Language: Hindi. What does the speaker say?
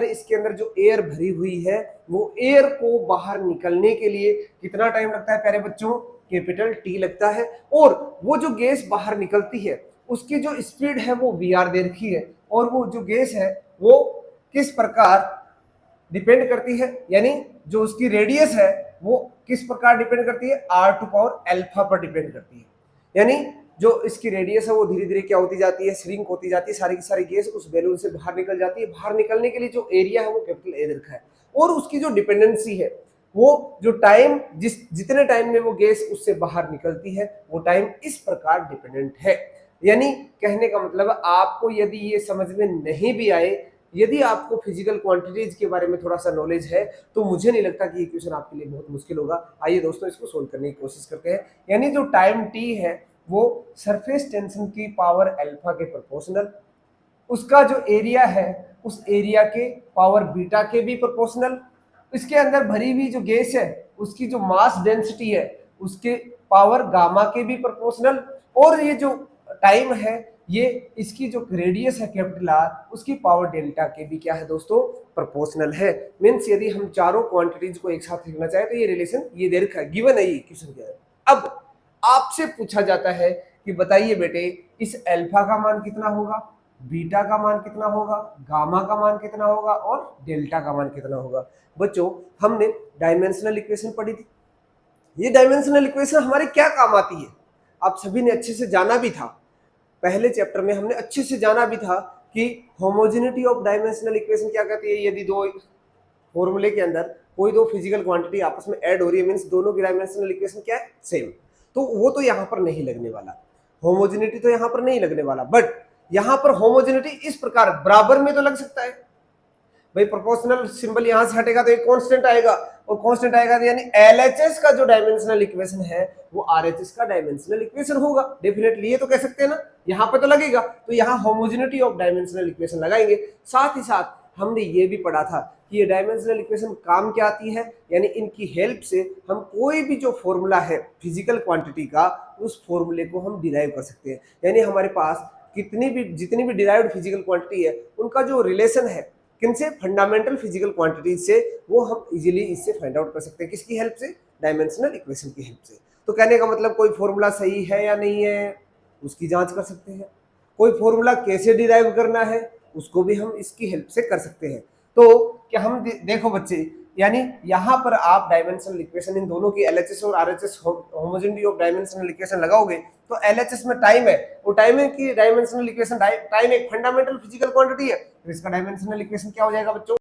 इसके अंदर जो एयर भरी हुई है वो एयर को बाहर निकलने के लिए कितना टाइम लगता है प्यारे बच्चों? कैपिटल टी लगता है। और वो जो गैस बाहर निकलती है उसकी जो स्पीड है वो वी आर दे रखी है, और वो जो गैस है वो किस प्रकार डिपेंड करती है, यानी जो उसकी रेडियस है वो किस प्रकार डिपेंड करती है? आर टू पावर अल्फा पर डिपेंड करती है। यानी जो इसकी रेडियस है वो धीरे धीरे क्या होती जाती है? श्रिंक होती जाती है, सारी की सारी गैस उस बैलून से बाहर निकल जाती है। बाहर निकलने के लिए जो एरिया है वो कैपिटल ए रखा है, और उसकी जो डिपेंडेंसी है वो जो टाइम जितने टाइम में वो गैस उससे बाहर निकलती है वो टाइम इस प्रकार डिपेंडेंट है। यानी कहने का मतलब आपको यदि ये समझ में नहीं भी आए, यदि आपको फिजिकल क्वांटिटीज के बारे में थोड़ा सा नॉलेज है, तो मुझे नहीं लगता कि ये क्वेश्चन आपके लिए बहुत मुश्किल होगा। आइए दोस्तों इसको सोल्व करने की कोशिश करते हैं। यानी जो टाइम टी है वो सरफेस टेंशन की पावर अल्फा के प्रोपोर्शनल, उसका जो एरिया है उस एरिया के पावर बीटा के भी प्रोपोर्शनल, इसके अंदर भरी हुई जो गैस है उसकी जो मास डेंसिटी है उसके पावर गामा के भी प्रोपोर्शनल, और ये जो टाइम है ये इसकी जो रेडियस है कैपिटल आर उसकी पावर डेल्टा के भी क्या है दोस्तों? प्रोपोर्शनल है। मींस यदि हम चारों क्वांटिटीज को एक साथ लिखना चाहे तो ये रिलेशन ये दे रखा है, गिवन है ये क्वेश्चन के अंदर। अब आपसे पूछा जाता है कि बताइए बेटे इस अल्फा का मान कितना होगा, बीटा का मान कितना होगा, गामा का मान कितना होगा और डेल्टा का मान कितना होगा। बच्चों हमने डायमेंशनल इक्वेशन पढ़ी थी। ये डायमेंशनल इक्वेशन हमारे क्या काम आती है आप सभी ने अच्छे से जाना भी था। पहले चैप्टर में हमने अच्छे से जाना भी था कि होमोजेनिटी ऑफ डायमेंशनल इक्वेशन क्या कहती है? यदि दो फॉर्मूले के अंदर कोई दो फिजिकल क्वांटिटी आपस में ऐड हो रही है, मींस दोनों की डायमेंशनल इक्वेशन क्या है? सेम। तो वो तो यहाँ पर नहीं लगने वाला, होमोजेनिटी तो यहाँ पर नहीं लगने वाला, बट यहाँ पर होमोजेनिटी इस प्रकार बराबर में तो लग सकता है। भाई प्रोपोर्शनल सिंबल यहां से हटेगा तो एक कांस्टेंट आएगा, और कांस्टेंट आएगा तो यानी एलएचएस का जो डायमेंशनल इक्वेशन है वो आरएचएस का डायमेंशनल इक्वेशन होगा डेफिनेटली, ये तो कह सकते हैं ना। यहाँ पे तो लगेगा, तो यहाँ होमोजेनिटी ऑफ डायमेंशनल इक्वेशन लगाएंगे। साथ ही साथ हमने ये भी पढ़ा था कि ये डायमेंशनल इक्वेशन काम क्या आती है, यानी इनकी हेल्प से हम कोई भी जो फॉर्मूला है फिजिकल क्वांटिटी का उस फॉर्मूले को हम डिराइव कर सकते हैं। यानी हमारे पास जितनी भी डिराइव्ड फिजिकल क्वांटिटी है उनका जो रिलेशन है किनसे? फंडामेंटल फिजिकल क्वांटिटीज से, वो हम इजीली इससे फाइंड आउट कर सकते हैं। किसकी हेल्प से? डायमेंशनल इक्वेशन की हेल्प से। तो कहने का मतलब कोई फॉर्मूला सही है या नहीं है उसकी जांच कर सकते हैं, कोई फॉर्मूला कैसे डिराइव करना है उसको भी हम इसकी हेल्प से कर सकते हैं। तो क्या हम देखो बच्चे, यानी यहाँ पर आप डायमेंशनल इक्वेशन इन दोनों की एलएचएस और RHS homogeneity of dimensional equation लगाओगे तो एलएचएस में टाइम है, वो टाइम है कि डायमेंशनल इक्वेशन, टाइम एक फंडामेंटल फिजिकल क्वांटिटी है, तो इसका डायमेंशनल इक्वेशन क्या हो जाएगा बच्चों?